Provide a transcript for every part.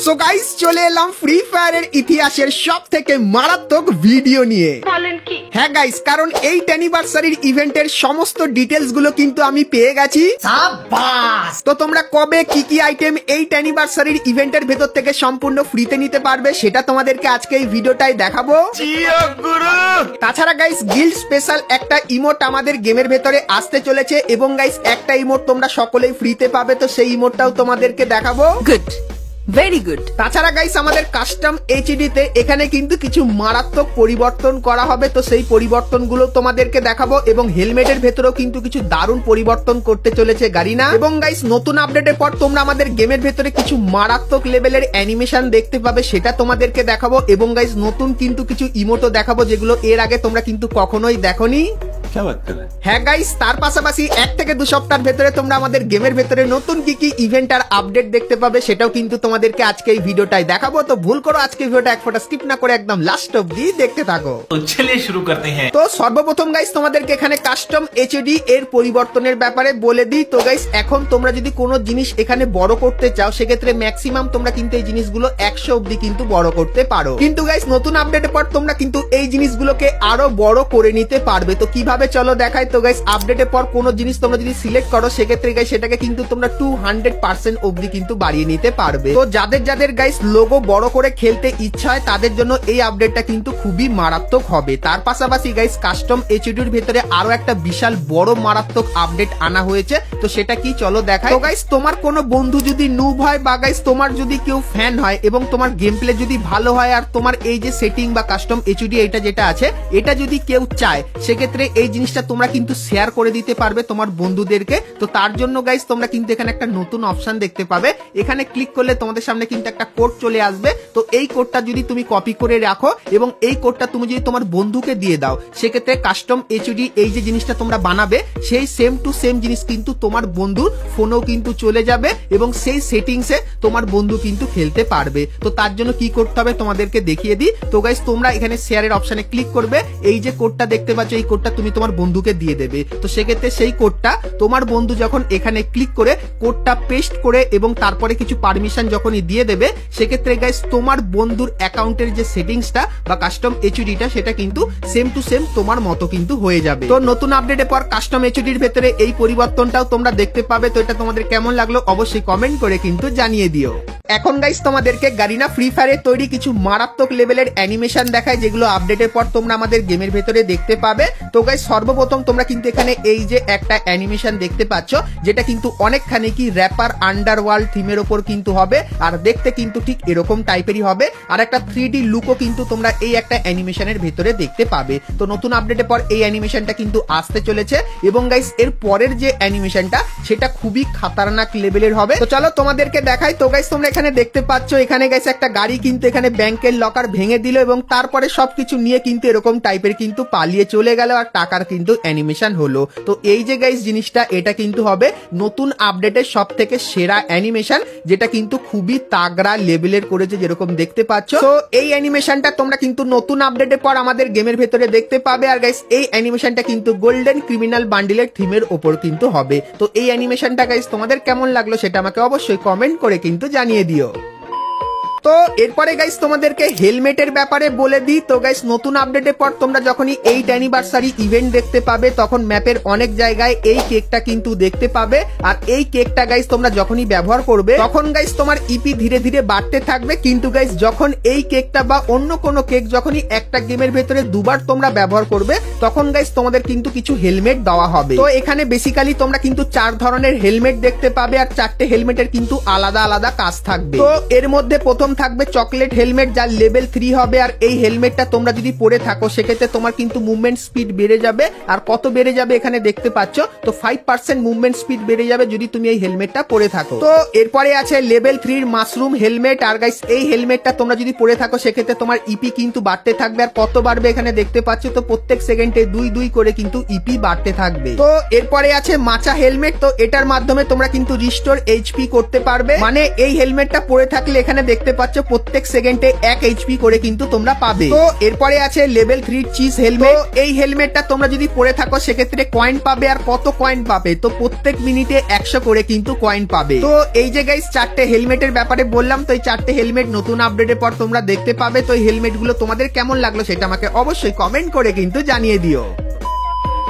So guys চলে এলাম free ফায়ারের ইতিহাসের সব থেকে মারাত্মক ভিডিও নিয়ে। হ্যাঁ গাইস, কারণ এই অ্যানিভার্সারির ইভেন্টের সমস্ত ডিটেলস গুলো কিন্তু আমি পেয়ে গেছি। তো তোমরা কবে কি কি আইটেম এই অ্যানিভার্সারির ইভেন্টের ভেতর থেকে সম্পূর্ণ ফ্রিতে নিতে পারবে সেটা তোমাদেরকে আজকে এই ভিডিওটাই দেখাবো। তাছাড়া গাইস গিল্ড স্পেশাল একটা ইমোট আমাদের গেমের ভেতরে আসতে চলেছে এবং গাইস একটা ইমোট তোমরা সকলেই ফ্রিতে পাবে, তো সেই ইমোটটাও তোমাদেরকে দেখাবো। Good, very good. তাছাড়া গাইস আমাদের কাস্টম এইচডি তে এখানে কিন্তু কিছু মারাত্মক পরিবর্তন করা হবে, তো সেই পরিবর্তনগুলো তোমাদেরকে দেখাবো এবং হেলমেটের ভেতরেও কিন্তু কিছু দারুণ পরিবর্তন করতে চলেছে গারিনা। এবং গাইস নতুন আপডেটের পর তোমরা আমাদের গেমের ভেতরে কিছু মারাত্মক লেভেলের অ্যানিমেশন দেখতে পাবে, সেটা তোমাদেরকে দেখাবো। এবং গাইস নতুন কিন্তু কিছু ইমোটও দেখাবো যেগুলো এর আগে তোমরা কিন্তু কখনোই দেখোনি। হ্যাঁ গাইস, তার পাশাপাশি 1 থেকে 2 সপ্তাহের ভেতরে তোমরা আমাদের গেমের ভেতরে নতুন কি কি ইভেন্ট আর আপডেট দেখতে পাবে সেটাও কিন্তু তোমাদেরকে আজকে এই ভিডিওটাই দেখাবো। তো ভুল করো আজকে ভিডিওটা এক ফোঁটা স্কিপ না করে একদম লাস্ট অবধি দেখতে থাকো। তো চলিয়ে শুরু করতে হ্যাঁ। তো সর্বপ্রথম গাইস তোমাদেরকে এখানে কাস্টম এইচডি এর পরিবর্তনের ব্যাপারে বলে দিই। তো গাইস এখন তোমরা যদি কোনো জিনিস এখানে বড় করতে চাও সেক্ষেত্রে ম্যাক্সিমাম তোমরা কিন্তু এই জিনিসগুলো 100 অবধি কিন্তু বড় করতে পারো, কিন্তু গাইস নতুন আপডেটের পর তোমরা কিন্তু এই জিনিসগুলোকে আরো বড় করে নিতে পারবে। তো কিভাবে চলো দেখাই। তো গাইস আপডেটের পর কোন জিনিস তোমরা যদি সিলেক্ট করো সেক্ষেত্রে গাইস সেটাকে কিন্তু তোমরা 200% অবধি কিন্তু বাড়িয়ে নিতে পারবে। তো যাদের গাইস লোগো বড় করে খেলতে ইচ্ছা হয় তাদের জন্য এই আপডেটটা কিন্তু খুবই মারাত্মক হবে। তার পাশাপাশি গাইস কাস্টম এইচডির ভিতরে আরো একটা বিশাল বড় মারাত্মক আপডেট আনা হয়েছে, তো সেটা কি চলো দেখাই। তো গাইস তোমার কোনো বন্ধু যদি নুব হয় বা গাইস তোমার যদি কেউ ফ্যান হয় এবং তোমার গেম প্লে যদি ভালো হয় আর তোমার এই যে সেটিং বা কাস্টম এইচডি এটা যেটা আছে এটা যদি কেউ চায় সেক্ষেত্রে এই জিনিসটা তোমরা কিন্তু শেয়ার করে দিতে পারবে তোমার বন্ধুদেরকে। তো তার জন্য গাইস তোমরা কিন্তু এখানে একটা নতুন অপশন দেখতে পাবে, এখানে ক্লিক করলে তোমাদের সামনে কিন্তু একটা কোড চলে আসবে। তো এই কোডটা যদি তুমি কপি করে রাখো এবং এই কোডটা তুমি যদি তোমার বন্ধুকে দিয়ে দাও সেক্ষেত্রে কাস্টম এইচডি এই যে জিনিসটা তোমরা বানাবে সেই সেম টু সেম জিনিস কিন্তু তোমার বন্ধুর ফোনেও কিন্তু চলে যাবে এবং সেই সেটিংসে তোমার বন্ধু কিন্তু খেলতে পারবে। তো তার জন্য কি করতে হবে তোমাদেরকে দেখিয়ে দিই। তো গাইস তোমরা এখানে শেয়ারের অপশনে ক্লিক করবে, এই যে কোডটা দেখতে পাচ্ছ এই কোডটা তুমি তোমার বন্ধুকে দিয়ে দেবে। তো সেক্ষেত্রে সেই কোডটা তোমার বন্ধু যখন এখানে ক্লিক করে কোডটা পেস্ট করে এবং তারপরে কিছু পারমিশন যখনই দিয়ে দেবে সেক্ষেত্রে গাইস তোমার বন্ধুর অ্যাকাউন্টের যে সেটিংসটা বা কাস্টম এইচডিটা সেটা কিন্তু সেম টু সেম তোমার মতো কিন্তু হয়ে যাবে। তো নতুন আপডেটের পর কাস্টম এইচডির ভেতরে এই পরিবর্তনটাও তোমরা দেখতে পাবে। তো এটা তোমাদের কেমন লাগলো অবশ্যই কমেন্ট করে কিন্তু জানিয়ে দিও। এখন গাইস তোমাদেরকে গারিনা ফ্রি ফায়ারে তৈরি কিছু মারাত্মক লেভেলের অ্যানিমেশন দেখায় যেগুলো আপডেটের পর তোমরা আমাদের গেমের ভেতরে দেখতে পাবে। তো গাইস সর্বপ্রথম তোমরা কিন্তু এখানে এই যে একটা অ্যানিমেশন দেখতে পাচ্ছ যেটা কিন্তু অনেকখানি কি র্যাপার আন্ডারওয়ার্ল্ড থিমের ওপর কিন্তু হবে আর দেখতে কিন্তু ঠিক এরকম টাইপেরই হবে। আর একটা 3D লুকও কিন্তু তোমরা এই একটা অ্যানিমেশনের ভেতরে দেখতে পাবে। তো নতুন আপডেটের পর এই অ্যানিমেশনটা কিন্তু আসতে চলেছে এবং গাইস এর পরের যে অ্যানিমেশনটা সেটা খুবই খতরনাক লেভেলের হবে। তো চলো তোমাদেরকে দেখাই। তো গাইস তোমরা এখানে দেখতে পাচ্ছ এখানে গাইস একটা গাড়ি কিন্তু এখানে ব্যাংকের লকার ভেঙে দিল এবং তারপরে সবকিছু নিয়ে কিন্তু এরকম টাইপের কিন্তু পালিয়ে চলে গেল আর টাকার কিন্তু অ্যানিমেশন হলো। তো এই যে গাইস জিনিসটা এটা কিন্তু হবে নতুন আপডেটের সব থেকে সেরা অ্যানিমেশন যেটা কিন্তু খুবই তাগড়া লেভেলের করেছে যেরকম দেখতে পাচ্ছ। তো এই অ্যানিমেশনটা তোমরা কিন্তু নতুন আপডেটের পর আমাদের গেমের ভেতরে দেখতে পাবে আর গাইস এই অ্যানিমেশনটা কিন্তু গোল্ডেন ক্রিমিনাল বান্ডিলের থিমের ওপর কিন্তু হবে। তো এই অ্যানিমেশনটা গাইস তোমাদের কেমন লাগলো সেটা আমাকে অবশ্যই কমেন্ট করে কিন্তু জানিয়ে দিও। তো এরপরে গাইস তোমাদেরকে হেলমেটের ব্যাপারে বলে দিই। তো গাইস নতুন আপডেটের পর তোমরা যখনই 8 অ্যানিভার্সারি ইভেন্ট দেখতে পাবে তখন ম্যাপের অনেক জায়গায় এই কেকটা কিন্তু দেখতে পাবে আর এই কেকটা গাইস তোমরা যখনই ব্যবহার করবে তখন গাইস তোমার ইপি ধীরে ধীরে বাড়তে থাকবে, কিন্তু গাইস যখন এই কেকটা বা অন্য কোনো কেক যখনই একটা গেমের ভেতরে দুবার তোমরা ব্যবহার করবে তখন গাইস তোমাদের কিন্তু কিছু হেলমেট দেওয়া হবে। তো এখানে বেসিক্যালি তোমরা কিন্তু 4 ধরনের হেলমেট দেখতে পাবে আর 4টে হেলমেটের কিন্তু আলাদা আলাদা কাজ থাকবে। তো এর মধ্যে প্রথম থাকবে চকলেট হেলমেট যার লেভেল 3 হবে আর এই হেলমেটটা তোমরা যদি পরে থাকো সেক্ষেত্রে তোমার কিন্তু মুভমেন্ট স্পিড বেড়ে যাবে। আর কত বেড়ে যাবে এখানে দেখতে পাচ্ছ, তো 5% মুভমেন্ট স্পিড বেড়ে যাবে যদি তুমি এই হেলমেটটা পরে থাকো। তো এরপরে আছে লেভেল 3 মাশরুম হেলমেট আর গাইস এই হেলমেটটা তোমরা যদি পরে থাকো সেক্ষেত্রে তোমার ইপি কিন্তু বাড়তে থাকবে। আর কত বাড়বে এখানে দেখতে পাচ্ছ, তো প্রত্যেক সেকেন্ডে 2 করে কিন্তু ইপি বাড়তে থাকবে। তো এরপরে আছে মাচা হেলমেট, তো এটার মাধ্যমে তোমরা কিন্তু রিস্টোর এইচপি করতে পারবে। মানে এই হেলমেটটা পরে থাকলে এখানে দেখতে পাচ্ছ প্রত্যেক সেকেন্ডে 1 এইচপি করে কিন্তু তোমরা পাবে। তো এরপরে আছে লেভেল 3 চিজ হেলমেট। এই হেলমেটটা তোমরা যদি পরে থাকো সেক্ষেত্রে কয়েন পাবে। আর কত কয়েন পাবে? তো প্রত্যেক মিনিটে 100 করে কিন্তু কয়েন পাবে। তো এই যে গাইস 4টে হেলমেটের ব্যাপারে বললাম, তো এই 4টে হেলমেট নতুন আপডেটের পর তোমরা দেখতে পাবে। তো এই হেলমেট গুলো তোমাদের কেমন লাগলো সেটা আমাকে অবশ্যই কমেন্ট করে কিন্তু জানিয়ে দিও।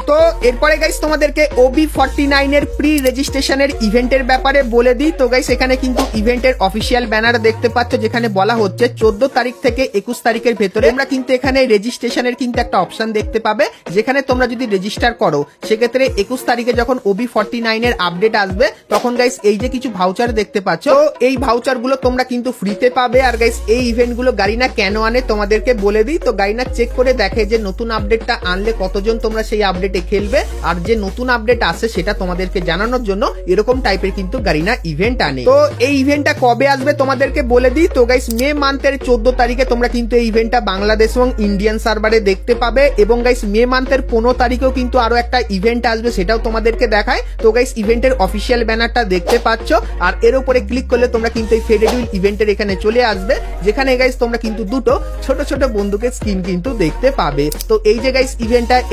তো এরপরে গাইস তোমাদেরকে OB49 এর প্রি রেজিস্ট্রেশনের ইভেন্টের ব্যাপারে বলে দিই। তো গাইস এখানে কিন্তু ইভেন্টের অফিসিয়াল ব্যানার দেখতে পাচ্ছ, যেখানে বলা হচ্ছে 14 তারিখ থেকে 21 তারিখের ভেতরে তোমরা কিন্তু এখানে রেজিস্ট্রেশনের কিন্তু একটা অপশন দেখতে পাবে, যেখানে তোমরা যদি রেজিস্টার করো সেক্ষেত্রে 21 তারিখে যখন OB49 এর আপডেট আসবে তখন গাইস এই যে কিছু ভাউচার দেখতে পাচ্ছ, তো এই ভাউচার গুলো তোমরা কিন্তু ফ্রিতে পাবে। আর গাইস এই ইভেন্ট গুলো গারিনা কেন আনে তোমাদেরকে বলে দিই। তো গারিনা চেক করে দেখে যে নতুন আপডেটটা আনলে কতজন তোমরা সেই আপডেটে খেলবে, আর যে নতুন আপডেট আসে সেটা তোমাদেরকে জানানোর জন্য এরকম টাইপের কিন্তু গারিনা ইভেন্ট আনে। তো এই ইভেন্টটা কবে আসবে তোমাদেরকে বলে দিই। তো গাইস মে মান্থের 14 তারিখে তোমরা কিন্তু এই ইভেন্টটা বাংলাদেশ এবং ইন্ডিয়ান সার্ভারে দেখতে পাবে। এবং গাইস মে মান্থের 15 তারিখেও কিন্তু আরো একটা ইভেন্ট আসবে, সেটাও তোমাদেরকে দেখায়। তো গাইস ইভেন্টের অফিসিয়াল ব্যানারটা দেখতে পাচ্ছ, আর এর উপরে ক্লিক করলে তোমরা কিন্তু এই ফেডারেল ইভেন্টের এখানে চলে আসবে, যেখানে গাইস তোমরা কিন্তু দুটো ছোট ছোট বন্দুকের স্কিন কিন্তু দেখতে পাবে। তো এই যে গাইস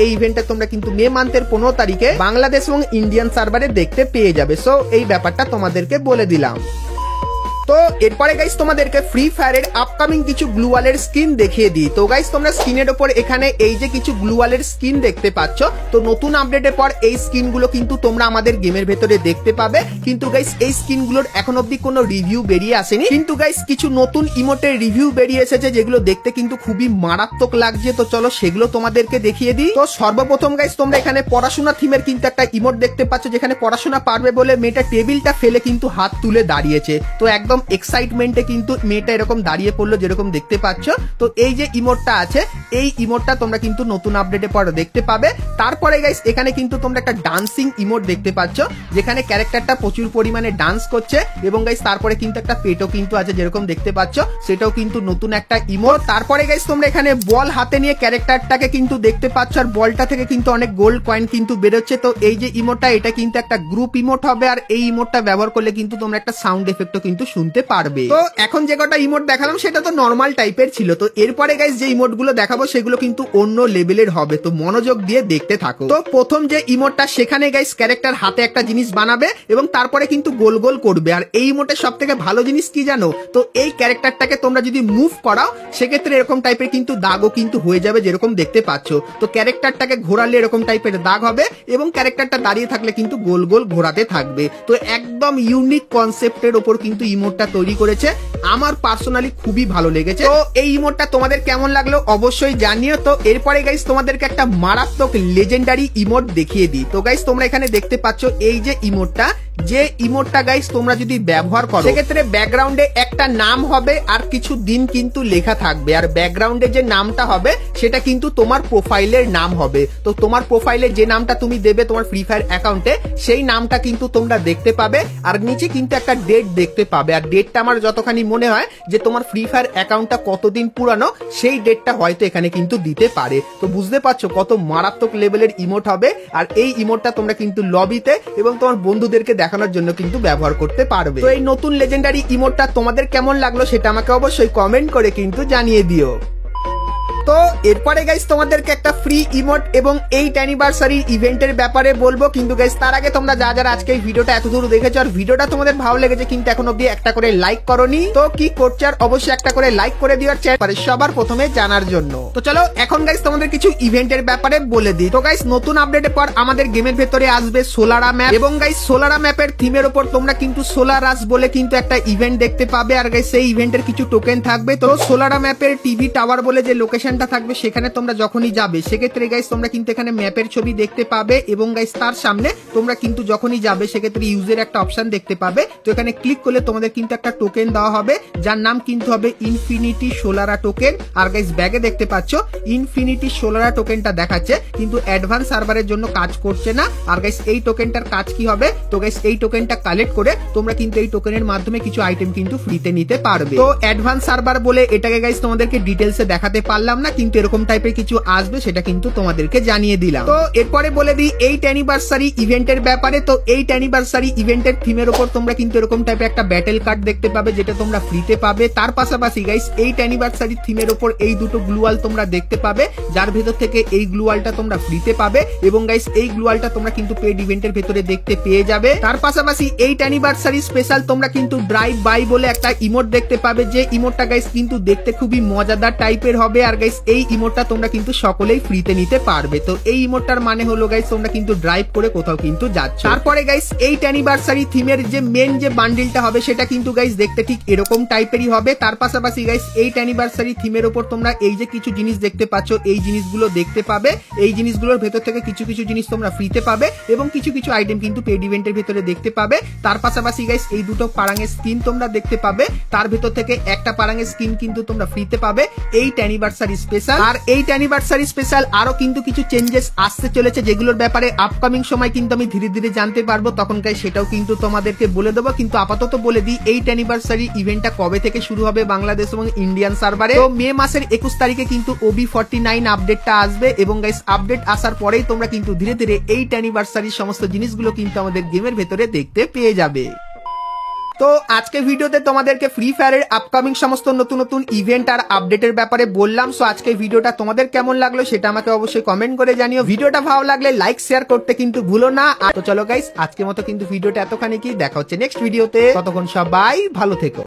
এই ইভেন্টটা তোমরা কিন্তু মে মান্থের 15 তারিখে বাংলাদেশ এবং ইন্ডিয়ান সার্ভারে দেখতে পেয়ে যাবে। সো এই ব্যাপারটা তোমাদেরকে বলে দিলাম। তো এরপরে গাইস তোমাদেরকে ফ্রি ফায়ারের আপকামিং কিছু গ্লুওয়ালের স্কিন দেখিয়ে দিই। তো গাইস তোমরা স্ক্রিনের উপর এখানে এই যে কিছু গ্লুওয়ালের স্কিন দেখতে পাচ্ছ, তো নতুন আপডেটের পর এই স্কিন গুলো কিন্তু তোমরা আমাদের গেমের ভেতরে দেখতে পাবে। কিন্তু গাইস এই স্কিন গুলোর এখন অব্দি কোনো রিভিউ বেরিয়ে আসেনি, কিন্তু গাইস কিছু নতুন ইমোটের রিভিউ বেরিয়ে এসেছে যেগুলো দেখতে কিন্তু খুবই মারাত্মক লাগছে। তো চলো সেগুলো তোমাদেরকে দেখিয়ে দিই। তো সর্বপ্রথম গাইস তোমরা এখানে পড়াশোনা থিমের কিন্তু একটা ইমোট দেখতে পাচ্ছ, যেখানে পড়াশোনা পারবে বলে মেয়েটা টেবিলটা ফেলে কিন্তু হাত তুলে দাঁড়িয়েছে। তো একদম এক্সাইটমেন্টে কিন্তু মেয়েটা এরকম দাঁড়িয়ে পড়লো যেরকম দেখতে পাচ্ছ। তো এই যে ইমোটটা আছে এই ইমোটটা তোমরা কিন্তু নতুন আপডেটে পরে দেখতে পাবে। তারপরে গাইস এখানে কিন্তু তোমরা একটা ডান্সিং ইমোট দেখতে পাচ্ছ, যেখানে ক্যারেক্টারটা প্রচুর পরিমাণে ডান্স করছে। এবং গাইস তারপরে কিন্তু একটা পেটও কিন্তু আছে যেরকম দেখতে পাচ্ছ, সেটাও কিন্তু নতুন একটা ইমোট। তারপরে গাইস তোমরা এখানে বল হাতে নিয়ে ক্যারেক্টারটাকে কিন্তু দেখতে পাচ্ছ, আর বলটা থেকে কিন্তু অনেক গোল্ড কয়েন কিন্তু বেরোচ্ছে। তো এই যে ইমোটটা এটা কিন্তু একটা গ্রুপ ইমোট হবে, আর এই ইমোটটা ব্যবহার করলে কিন্তু তোমরা একটা সাউন্ড এফেক্টও কিন্তু শুনতে পারবে। তো এখন যে কটা ইমোট দেখালাম সেটা তো নরমাল টাইপের ছিল। তো এরপরে গাইস যে ইমোট গুলো দেখাবো সেগুলো কিন্তু অন্য লেভেলের হবে, তো মনোযোগ দিয়ে দেখতে থাকো। তো প্রথম যে ইমোটটা সেখানে গাইস ক্যারেক্টার হাতে একটা জিনিস বানাবে এবং তারপরে কিন্তু গোল গোল করবে। আর এই ইমোটের সব থেকে ভালো জিনিস কি জানো? তো এই ক্যারেক্টারটাকে তোমরা যদি মুভ করাও সেক্ষেত্রে এরকম টাইপের কিন্তু দাগও কিন্তু হয়ে যাবে যেরকম দেখতে পাচ্ছ। তো ক্যারেক্টারটাকে ঘোরালে এরকম টাইপের দাগ হবে এবং ক্যারেক্টারটা দাঁড়িয়ে থাকলে কিন্তু গোল গোল ঘোরাতে থাকবে। তো একদম ইউনিক কনসেপ্টের উপর কিন্তু ইমোটটা তৈরি করেছে, আমার পার্সোনালি খুবই ভালো লেগেছে। তো এই ইমোটটা তোমাদের কেমন লাগলো অবশ্যই জানিও। তো এরপরে গাইস তোমাদেরকে একটা মারাত্মক লেজেন্ডারি ইমোট দেখিয়ে দিই। তো গাইস তোমরা এখানে দেখতে পাচ্ছ এই যে ইমোটটা, যে ইমোটটা গাইস তোমরা যদি ব্যবহার করো সেক্ষেত্রে ব্যাকগ্রাউন্ডে একটা নাম হবে আর কিছু দিন কিন্তু লেখা থাকবে, আর ব্যাকগ্রাউন্ডে যে নামটা হবে সেটা কিন্তু তোমার প্রোফাইলের নাম হবে। তো তোমার প্রোফাইলে যে নামটা তুমি দেবে তোমার ফ্রি ফায়ার অ্যাকাউন্টে সেই নামটা কিন্তু তোমরা দেখতে পাবে, আর নিচে কিন্তু একটা ডেট দেখতে পাবে। আর ডেটটা আমার যতখানি মনে হয় যে তোমার ফ্রি ফায়ার অ্যাকাউন্টটা কতদিন পুরানো সেই ডেটটা হয়তো এখানে কিন্তু দিতে পারে। তো বুঝতে পারছো কত মারাত্মক লেভেলের ইমোট হবে। আর এই ইমোটটা তোমরা কিন্তু লবিতে এবং তোমার বন্ধুদেরকে দেখানোর জন্য কিন্তু ব্যবহার করতে পারবে। তো এই নতুন লেজেন্ডারি ইমোটটা তোমাদের কেমন লাগলো সেটা আমাকে অবশ্যই কমেন্ট করে কিন্তু জানিয়ে দিও। তো এরপরে গাইস তোমাদেরকে একটা ফ্রি ইমোট এবং 8 অ্যানিভার্সারি ইভেন্টের ব্যাপারে বলবো, কিন্তু গাইস তার আগে তোমরা যারা আজকে এই ভিডিওটা এত দূর দেখেছো আর ভিডিওটা তোমাদের ভালো লেগেছে কিন্তু এখন অব্দি একটা করে লাইক করোনি, তো কি করছো? আর অবশ্যই একটা করে লাইক করে দিও চ্যানেল সবার প্রথমে জানার জন্য। তো চলো এখন গাইস তোমাদের কিছু ইভেন্টের ব্যাপারে বলে দিই। তো গাইস নতুন আপডেটের পর আমাদের গেমের ভেতরে আসবে সোলারা ম্যাপ, এবং গাইস সোলারা ম্যাপের থিমের উপর তোমরা কিন্তু সোলার রাশ বলে কিন্তু একটা ইভেন্ট দেখতে পাবে। আর গাইস সেই ইভেন্টের কিছু টোকেন থাকবে। তো সোলারা ম্যাপের টিভি টাওয়ার বলে যে লোকেশন থাকবে সেখানে তোমরা যখনই যাবে সেক্ষেত্রে গাইস তোমরা কিন্তু এখানে ম্যাপের ছবি দেখতে পাবে, এবং গাইস তার সামনে তোমরা কিন্তু যখনই যাবে সেক্ষেত্রে ইউজের একটা অপশন দেখতে পাবে। তো এখানে ক্লিক করলে তোমাদের কিন্তু একটা টোকেন দেওয়া হবে যার নাম কিন্তু হবে ইনফিনিটি সোলারা টোকেন। আর গাইস ব্যাগে দেখতে পাচ্ছ ইনফিনিটি সোলারা টোকেনটা দেখাচ্ছে কিন্তু অ্যাডভান্স সার্ভারের জন্য কাজ করছে না। আর গাইস এই টোকেনটার কাজ কি হবে? তো গাইস এই টোকেনটা কালেক্ট করে তোমরা কিন্তু এই টোকেনের মাধ্যমে কিছু আইটেম কিন্তু ফ্রিতে নিতে পারবে। তো অ্যাডভান্স সার্ভার বলে এটাকে গাইস তোমাদেরকে ডিটেলসে দেখাতে পারলাম না, কিন্তু এরকম টাইপের কিছু আসবে সেটা কিন্তু তোমাদেরকে জানিয়ে দিলাম। তো এরপরে বলে দিই 8 অ্যানিভার্সারি ইভেন্টের ব্যাপারে। তো 8 অ্যানিভার্সারি ইভেন্টের থিমের উপর তোমরা কিন্তু এরকম টাইপের একটা ব্যাটেল কার্ড দেখতে পাবে, যেটা তোমরা ফ্রিতে পাবে। তার পাশাপাশি গাইস 8 অ্যানিভার্সারি থিমের উপর এই দুটো গ্লুয়াল তোমরা দেখতে পাবে, যার ভেতর থেকে এই গ্লুয়ালটা তোমরা ফ্রিতে পাবে এবং গাইস এই গ্লুয়ালটা তোমরা কিন্তু পেড ইভেন্টের ভেতরে দেখতে পেয়ে যাবে। তার পাশাপাশি 8 অ্যানিভার্সারি স্পেশাল তোমরা কিন্তু ড্রাইভ বাই বলে একটা ইমোট দেখতে পাবে, যে ইমোটটা গাইস কিন্তু দেখতে খুবই মজাদার টাইপের হবে। আর গাইস এই ইমোটটা তোমরা কিন্তু সকলেই ফ্রিতে নিতে পারবে। তো এই ইমোটটার মানে হলো গাইস তোমরা কিন্তু ড্রাইভ করে কোথাও কিন্তু যাচ্ছ। তারপরে গাইস 8 অ্যানিভার্সারি থিমের যে মেন যে বান্ডিলটা হবে সেটা কিন্তু গাইস দেখতে ঠিক এরকম টাইপেরই হবে। তার পাশাপাশি গাইস 8 অ্যানিভার্সারি থিমের উপর তোমরা এই যে কিছু জিনিস দেখতে পাচ্ছ, এই জিনিসগুলো দেখতে পাবে। এই জিনিসগুলোর ভেতর থেকে কিছু কিছু জিনিস তোমরা ফ্রিতে পাবে এবং কিছু কিছু আইটেম কিন্তু পেড ইভেন্টের ভেতরে দেখতে পাবে। তার পাশাপাশি গাইস এই দুটো পারাঙের স্কিন তোমরা দেখতে পাবে, তার ভেতর থেকে একটা পারাঙের স্কিন কিন্তু তোমরা ফ্রিতে পাবে 8 অ্যানিভার্সারি স্পেশাল। আর 8 অ্যানিভার্সারি স্পেশাল আরো কিন্তু কিছু চেঞ্জেস আসতে চলেছে, যেগুলোর ব্যাপারে আপকামিং সময় কিন্তু আমি ধীরে ধীরে জানতে পারবো, তখন গাইস সেটাও কিন্তু তোমাদেরকে বলে দেবো। কিন্তু আপাতত বলে দিই 8 অ্যানিভার্সারি ইভেন্টটা কবে থেকে শুরু হবে বাংলাদেশ এবং ইন্ডিয়ান সার্ভারে। তো মে মাসের 21 তারিখে কিন্তু OB49 আপডেটটা আসবে এবং গাইস আপডেট আসার পরেই তোমরা কিন্তু ধীরে ধীরে 8 অ্যানিভার্সারি সমস্ত জিনিসগুলো কিন্তু আমাদের গেমের ভেতরে দেখতে পেয়ে যাবে। তো আজকে ভিডিওতে তোমাদেরকে ফ্রি ফায়ারের আপকামিং সমস্ত নতুন নতুন ইভেন্ট আর আপডেটের ব্যাপারে বললাম। সো আজকে ভিডিওটা তোমাদের কেমন লাগলো সেটা আমাকে অবশ্যই কমেন্ট করে জানিও। ভিডিওটা ভালো লাগলে লাইক শেয়ার করতে কিন্তু ভুলো না। আর তো চলো গাইস আজকের মতো কিন্তু ভিডিওটা এতখানি কি, দেখা হচ্ছে নেক্সট ভিডিওতে। ততক্ষণ সবাই ভালো থেকো।